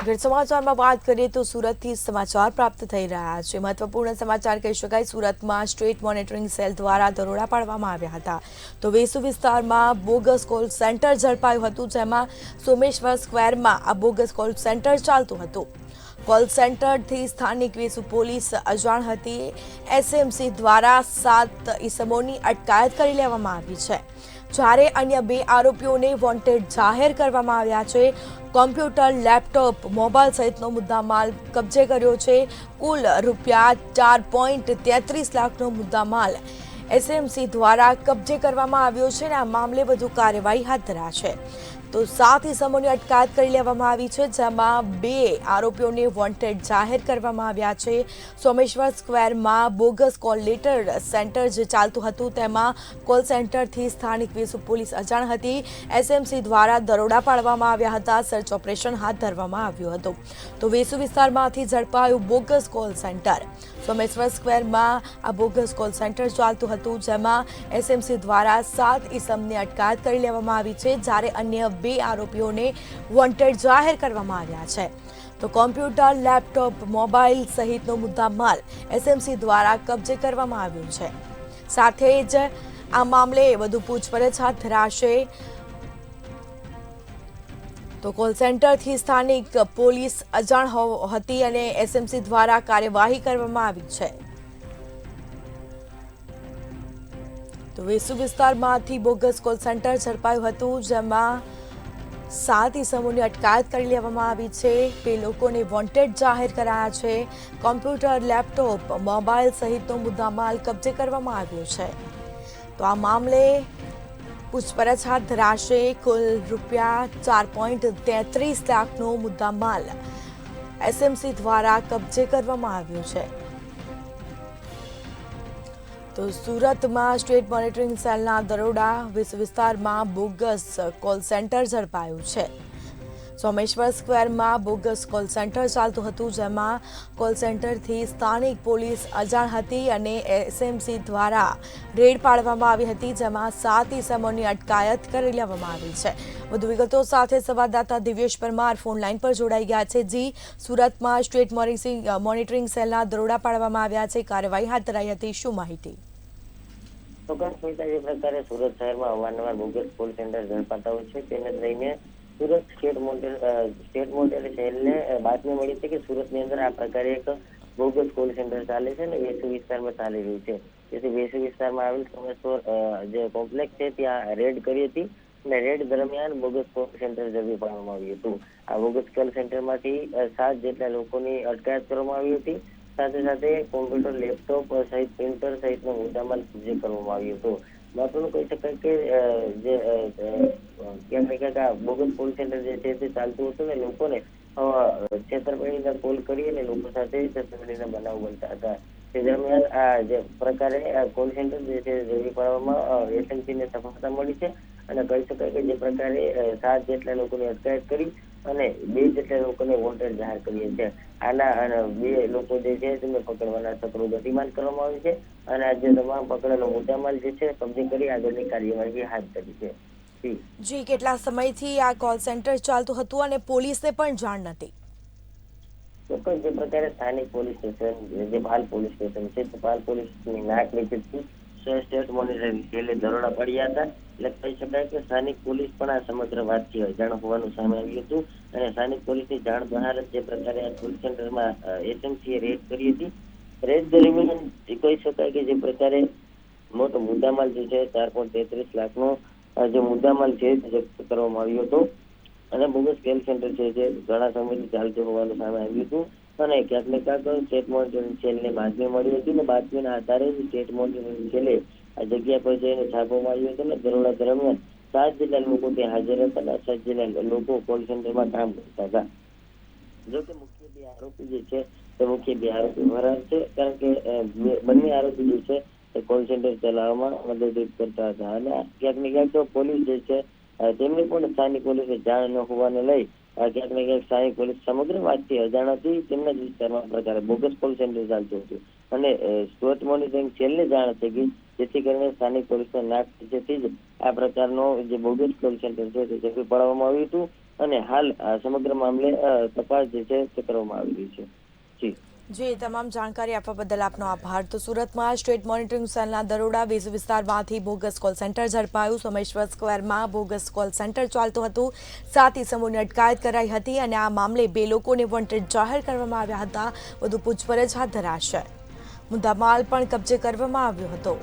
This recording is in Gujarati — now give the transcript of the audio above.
આગળ સમાચારમાં વાત કરીએ તો સુરતથી સમાચાર પ્રાપ્ત થઈ રહ્યા છે। મહત્વપૂર્ણ સમાચાર કહી શકાય। સુરતમાં સ્ટેટ મોનિટરિંગ સેલ દ્વારા દરોડા પાડવામાં આવ્યા હતા। તો વેસુ વિસ્તારમાં બોગસ કોલ સેન્ટર ઝડપાયું હતું, જેમાં સોમેશ્વર સ્ક્વેરમાં આ બોગસ કોલ સેન્ટર ચાલતું હતું। કોલ સેન્ટરથી સ્થાનિક વેસુ પોલીસ અજાણ હતી। એસએમસી દ્વારા 7 ઇસમોની અટકાયત કરી લેવામાં આવી છે, જ્યારે અન્ય 2 આરોપીઓને વોન્ટેડ જાહેર કરવામાં આવ્યા છે। કોમ્પ્યુટર, લેપટોપ, મોબાઈલ સહિતનો મુદ્દામાલ કબજે કર્યો છે। કુલ રૂપિયા 4.33 લાખનો મુદ્દામાલ એસએમસી દ્વારા કબજે કરવામાં આવ્યો છે અને આ મામલે વધુ કાર્યવાહી હાથ ધરાશે। તો 7 ઇસમોની અટકાયત કરી લેવામાં આવી છે, જેમાં 2 આરોપીઓને વોન્ટેડ જાહેર કરવામાં આવ્યા છે। સોમેશ્વર સ્ક્વેરમાં બોગસ કોલ લેટર સેન્ટર જે ચાલતું હતું, તેમાં કોલ સેન્ટરથી સ્થાનિક વેસુ પોલીસ અજાણ હતી। એસએમસી દ્વારા દરોડા પાડવામાં આવ્યા હતા। સર્ચ ઓપરેશન હાથ ધરવામાં આવ્યું હતું। તો વેસુ વિસ્તારમાંથી ઝડપાયું બોગસ કોલ સેન્ટર। સોમેશ્વર સ્ક્વેરમાં આ બોગસ કોલ સેન્ટર ચાલતું હતું, જેમાં એસએમસી દ્વારા 7 ઇસમની અટકાયત કરી લેવામાં આવી છે, જ્યારે અન્ય 2 આરોપીઓને વોન્ટેડ જાહેર કરવામાં આવ્યા છે। તો કોમ્પ્યુટર, લેપટોપ, મોબાઈલ સહિતનો મુદ્દામાલ એસએમસી દ્વારા કબજે કરવામાં આવ્યું છે। સાથે જ આ મામલે વધુ પૂછપરછ હાથ ધરાશે। તો કોલ સેન્ટરથી સ્થાનિક પોલીસ અજાણ હતી અને એસએમસી દ્વારા કાર્યવાહી કરવામાં આવી છે। તો વેસુ વિસ્તારમાંથી બોગસ કોલ સેન્ટર ઝડપાયું હતું, જેમાં 7 ઇસમોની અટકાયત કરી લેવામાં આવી છે। 2 લોકોને વોન્ટેડ જાહેર કરાયા છે। કોમ્પ્યુટર, લેપટોપ, મોબાઈલ સહિતનો મુદ્દામાલ કબજે કરવામાં આવ્યો છે। તો આ મામલે પૂછપરછ હાથ ધરાશે। કુલ રૂપિયા 4.33 લાખનો મુદ્દામાલ એસએમસી દ્વારા કબજે કરવામાં આવ્યો છે। તો સુરતમાં સ્ટેટ મોનિટરિંગ સેલના દરોડા, વેસુ વિસ્તારમાં બોગસ કોલ સેન્ટર ઝડપાયું છે। સોમેશ્વર સ્ક્વેરમાં બોગસ કોલ સેન્ટર ચાલતું હતું, જેમાં કોલ સેન્ટરથી સ્થાનિક પોલીસ અજાણ હતી અને એસએમસી દ્વારા રેડ પાડવામાં આવી હતી, જેમાં 7 ઇસમોની અટકાયત કરી લેવામાં આવી છે। વધુ વિગતો સાથે સંવાદદાતા દિવ્યેશ પરમાર ફોન લાઈન પર જોડાઈ ગયા છે। જી, સુરતમાં સ્ટેટ મોનિટરિંગ સેલના દરોડા પાડવામાં આવ્યા છે, કાર્યવાહી હાથ ધરાઈ હતી, શું માહિતી? ચોક્કસ જે પ્રકારે સુરત શહેરમાં અવારનવાર બોગસ કોલ સેન્ટર ઝડપાતા હોય છે, તેને લઈને સુરત સ્ટેટ મોનિટરિંગ સેલને બાતમી મળી છે કે સુરતની અંદર આ પ્રકારે એક બોગસ કોલ સેન્ટર ચાલે છે અને વેસુ વિસ્તારમાં ચાલી રહ્યું છે। તેથી વેસુ વિસ્તારમાં આવેલ સોમેશ્વર જે કોમ્પ્લેક્સ છે ત્યાં રેડ કરી હતી અને રેડ દરમિયાન બોગસ કોલ સેન્ટર ઝડપી પાડવામાં આવ્યું હતું। આ બોગસ કોલ સેન્ટરમાંથી 7 જેટલા લોકોની અટકાયત કરવામાં આવી હતી। સાથે સાથે કોમ્પ્યુટર, લેપટોપ સહિત પ્રિન્ટર સહિતનો મુદ્દામાલ કબજે કરવામાં આવ્યો હતો। મહત્વનું કહી શકાય કે જે ક્યાંક ને ક્યાંક આ બોગસ કોલ સેન્ટર જે છે તે ચાલતું હતું ને લોકોને છેતરપિંડીના કોલ કરી અને લોકો સાથે છેતરપિંડીના બનાવ બનતા હતા। તે દરમિયાન આ જે પ્રકારે આ કોલ સેન્ટર જે છે ઝડપી પાડવામાં એસએમસીને સફળતા મળી છે અને કહી શકાય કે જે પ્રકારે 7 જેટલા લોકોની અટકાયત કરી અને 2 જેટલા લોકોને વોન્ટેડ જાહેર કરીએ છે। આના 2 લોકો જે છે તેમને પકડવાના ચક્રો ગતિમાન કરવામાં આવે છે અને આ જે તમામ પકડેલો મુદ્દામાલ જે છે કબજે કરી આગળની કાર્યવાહી હાથ ધરી છે। જી, કેટલા સમયથી આ કોલ સેન્ટર ચાલતું હતું અને પોલીસને પણ જાણ નથી? ચોક્કસ જે પ્રકારે સ્થાનિક પોલીસ સ્ટેશન જે પાલ પોલીસ સ્ટેશન છે તે પાલ પોલીસની નાક નીચેથી સ્ટેટ મોનિટરિંગ સેલે દરોડા પડ્યા હતા। એટલે કહી શકાય કે સ્થાનિક પોલીસ પણ આ સમગ્ર વાતથી અજાણ હોવાનું સામે આવ્યું હતું અને સ્થાનિક પોલીસની જાણ બહાર જે પ્રકારે આ કોલ સેન્ટરમાં એસએમસીએ રેડ કરી હતી। રેડ દરમિયાન કહી શકાય કે જે પ્રકારે મોટો મુદ્દામાલ જે છે 4.33 લાખનો જે મુદ્દામાલ છે તે જપ્ત કરવામાં આવ્યો હતો અને બોગસ કોલ સેન્ટર છે જે ઘણા સમયથી ચાલતું હોવાનું સામે આવ્યું હતું અને ક્યાંક ને ક્યાંક સ્ટેટ મોનિટરિંગ સેલને બાતમી મળી હતી અને બાતમીના આધારે સ્ટેટ મોનિટરિંગ સેલે આ જગ્યા પર જઈને છાપો માર્યો હતો અને દરોડા દરમિયાન 7 જેટલા લોકો ત્યાં હાજર હતા અને 7 જેટલા લોકો કોલ સેન્ટરમાં કામ કરતા હતા। જો કે મુખ્ય 2 આરોપી જે છે તે મુખ્ય 2 આરોપી ફરાર છે, કારણ કે બંને આરોપી જે છે તે કોલ સેન્ટર ચલાવવામાં મદદ કરતા હતા અને ક્યાંક ને ક્યાંક પોલીસ જે છે તેમને પણ સ્થાનિક પોલીસે જાણ ન હોવાને લઈ ક્યાંક ને ક્યાંક સ્થાનિક પોલીસ સમગ્ર વાતથી અજાણ હતી। તેમના જ વિસ્તારમાં પ્રકારે બોગસ કોલ સેન્ટર ચાલતું હતું અને સ્ટેટ મોનિટરિંગ સેલને જાણ થઈ ગઈ, જેથી કરીને સ્થાનિક પોલીસના નાક નીચેથી જ આ પ્રકારનો જે બોગસ કોલ સેન્ટર છે તે ઝડપી પાડવામાં આવ્યું હતું અને હાલ આ સમગ્ર મામલે તપાસ જે છે તે કરવામાં આવી રહી છે. જી જી, તમામ જાણકારી આપવા બદલ આપનો આભાર. તો સુરતમાં સ્ટેટ મોનિટરિંગ સેલના દરોડા, વેસુ વિસ્તારમાંથી બોગસ કોલ સેન્ટર ઝડપાયું. સોમેશ્વર સ્ક્વેરમાં બોગસ કોલ સેન્ટર ચાલતું હતું. 7 ઇસમોની અટકાયત કરાઈ હતી અને આ મામલે 2 લોકોને વોન્ટેડ જાહેર કરવામાં આવ્યા હતા. વધુ પૂછપરછ હાથ ધરાશે. મુદ્દામાલ પણ કબજે કરવામાં આવ્યો હતો.